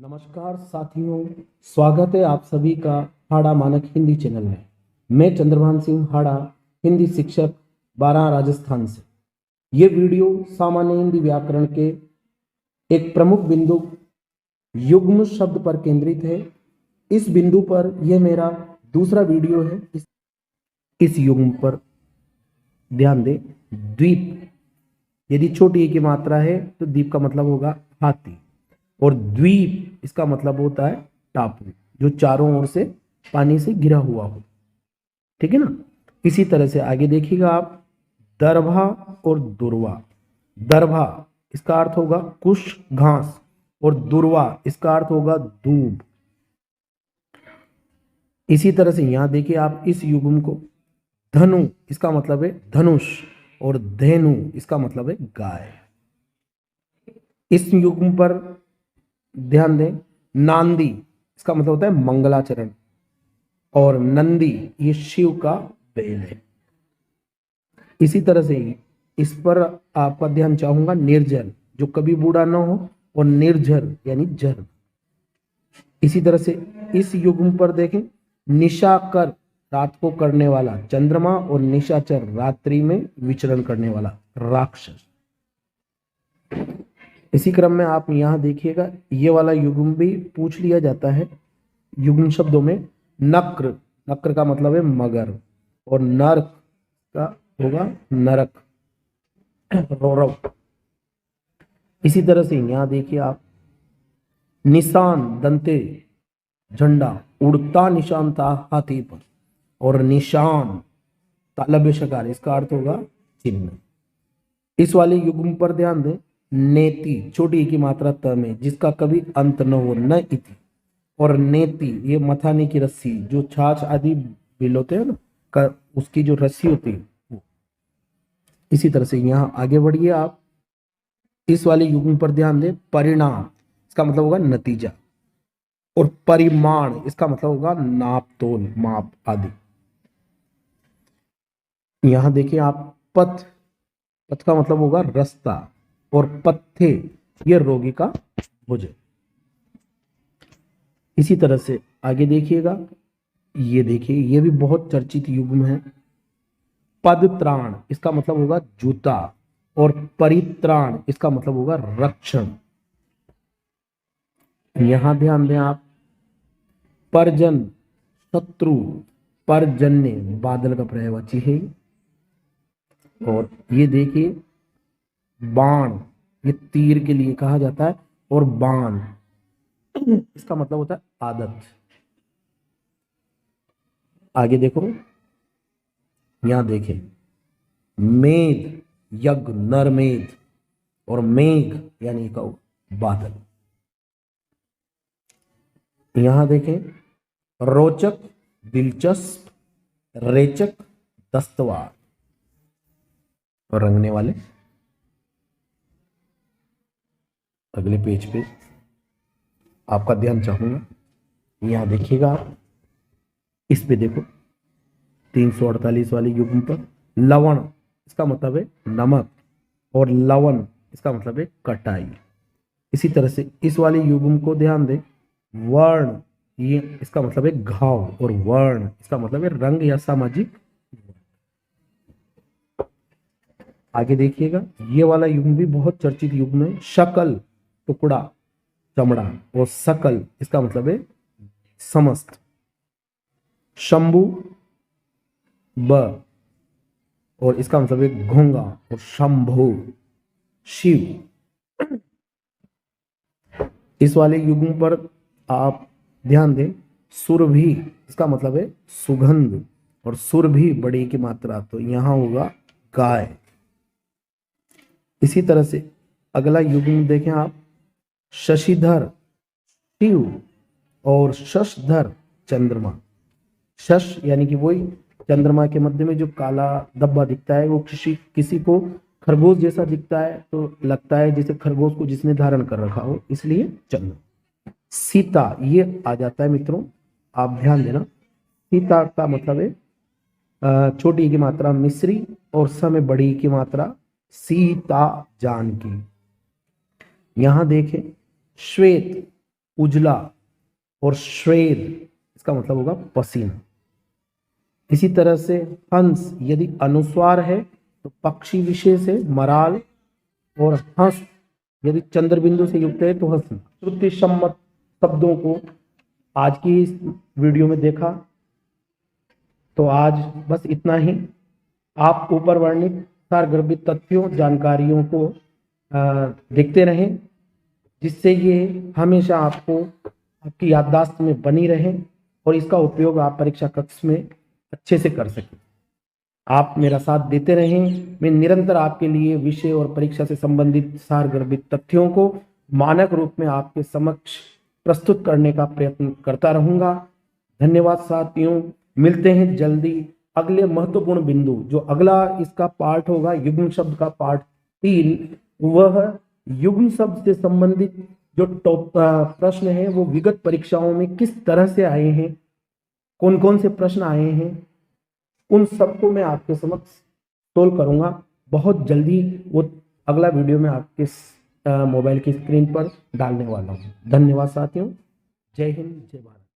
नमस्कार साथियों, स्वागत है आप सभी का हाड़ा मानक हिंदी चैनल में। मैं चंद्रभान सिंह हाड़ा, हिंदी शिक्षक 12 राजस्थान से। ये वीडियो सामान्य हिंदी व्याकरण के एक प्रमुख बिंदु युग्म शब्द पर केंद्रित है। इस बिंदु पर यह मेरा दूसरा वीडियो है। इस युग्म पर ध्यान दें। द्वीप, यदि छोटी की मात्रा है तो द्वीप का मतलब होगा हाथी, और द्वीप इसका मतलब होता है टापू जो चारों ओर से पानी से घिरा हुआ हो। ठीक है ना। इसी तरह से आगे देखिएगा आप, दरभा और दुर्वा। दरभा इसका अर्थ होगा कुश घास, और दुर्वा इसका अर्थ होगा दूब। इसी तरह से यहां देखिए आप इस युग्म को, धनु इसका मतलब है धनुष, और धेनु इसका मतलब है गाय। इस युग्म पर ध्यान दें। नांदी इसका मतलब होता है मंगलाचरण, और नंदी ये शिव का बैल है। इसी तरह से इस पर आपका ध्यान चाहूंगा, निर्जल जो कभी बूढ़ा ना हो, और निर्झर यानी जर। इसी तरह से इस युग्म पर देखें, निशाकर रात को करने वाला चंद्रमा, और निशाचर रात्रि में विचरण करने वाला राक्षस। इसी क्रम में आप यहां देखिएगा, ये वाला युग्म भी पूछ लिया जाता है युग्म शब्दों में। नक्र, नक्र का मतलब है मगर, और नरक का होगा नरक, रौरव। इसी तरह से यहां देखिए आप, निशान दंते झंडा, उड़ता निशान था हाथी पर, और निशान तालव्य शकार इसका अर्थ होगा चिन्ह। इस वाले युग्म पर ध्यान दें। नेति छोटी की मात्रा त में, जिसका कभी अंत न हो, न इति, और नेति ये मथाने की रस्सी जो छाछ आदि बिलोते हैं ना, उसकी जो रस्सी होती है वो। इसी तरह से यहां आगे बढ़िए आप, इस वाले युग्म पर ध्यान दें। परिणाम इसका मतलब होगा नतीजा, और परिमाण इसका मतलब होगा नाप तोल माप आदि। यहां देखिए आप, पथ, पथ का मतलब होगा रास्ता, और पत्थे ये रोगी का भोजन। इसी तरह से आगे देखिएगा, ये देखिए ये भी बहुत चर्चित युग्म है। पदत्राण इसका मतलब होगा जूता, और परित्राण इसका मतलब होगा रक्षण। यहां ध्यान दें आप, परजन शत्रु, परजन्य बादल का पर्यायवाची है। और ये देखिए बाण, ये तीर के लिए कहा जाता है, और बाण इसका मतलब होता है आदत। आगे देखो, यहां देखें, मेघ यज्ञ नरमेघ, और मेघ यानी का बादल। यहां देखें, रोचक दिलचस्प, रेचक दस्तवार, और रंगने वाले। अगले पेज पे आपका ध्यान चाहूंगा, यहां देखिएगा आप, इस पे देखो 348 वाले युग्म पर, लवण इसका मतलब है नमक, और लवन इसका मतलब है कटाई। इसी तरह से इस वाले युग्म को ध्यान दें। वर्ण ये इसका मतलब है घाव, और वर्ण इसका मतलब है रंग या सामाजिक। आगे देखिएगा, ये वाला युग्म भी बहुत चर्चित युग्म है। शकल टुकड़ा चमड़ा, और सकल इसका मतलब है समस्त। शंभु ब, और इसका मतलब है घोंगा, और शंभु शिव। इस वाले युग्म पर आप ध्यान दें। सुरभि इसका मतलब है सुगंध, और सुरभि बड़ी की मात्रा, तो यहां होगा गाय। इसी तरह से अगला युग्म देखें आप, शशिधर शिव, और शशधर चंद्रमा। शश यानी कि वही चंद्रमा के मध्य में जो काला धब्बा दिखता है, वो किसी को खरगोश जैसा दिखता है, तो लगता है जैसे खरगोश को जिसने धारण कर रखा हो, इसलिए चंद्र। सीता ये आ जाता है मित्रों, आप ध्यान देना। सीता का मतलब है छोटी की मात्रा मिश्री, और स में बड़ी की मात्रा सीता जानकी। यहां देखें, श्वेत उजला, और श्वेत इसका मतलब होगा पसीना। इसी तरह से हंस यदि अनुस्वार है तो पक्षी विशेष है मराल, और हंस यदि चंद्र बिंदु से युक्त है तो हंस। श्रुति सम्मत शब्दों को आज की इस वीडियो में देखा, तो आज बस इतना ही। आप ऊपर वर्णित सारगर्भित तथ्यों जानकारियों को देखते रहें, जिससे ये हमेशा आपको आपकी याददाश्त में बनी रहे और इसका उपयोग आप परीक्षा कक्ष में अच्छे से कर सकें। आप मेरा साथ देते रहें। मैं निरंतर आपके लिए विषय और परीक्षा से संबंधित सारगर्भित तथ्यों को मानक रूप में आपके समक्ष प्रस्तुत करने का प्रयत्न करता रहूंगा। धन्यवाद साथियों, मिलते हैं जल्दी अगले महत्वपूर्ण बिंदु। जो अगला इसका पार्ट होगा युग्म शब्द का पार्ट 3, वह युग्म शब्द से संबंधित जो प्रश्न है वो विगत परीक्षाओं में किस तरह से आए हैं, कौन कौन से प्रश्न आए हैं, उन सबको मैं आपके समक्ष सोल्व करूंगा बहुत जल्दी। वो अगला वीडियो में आपके मोबाइल की स्क्रीन पर डालने वाला हूं। धन्यवाद साथियों, जय हिंद, जय भारत।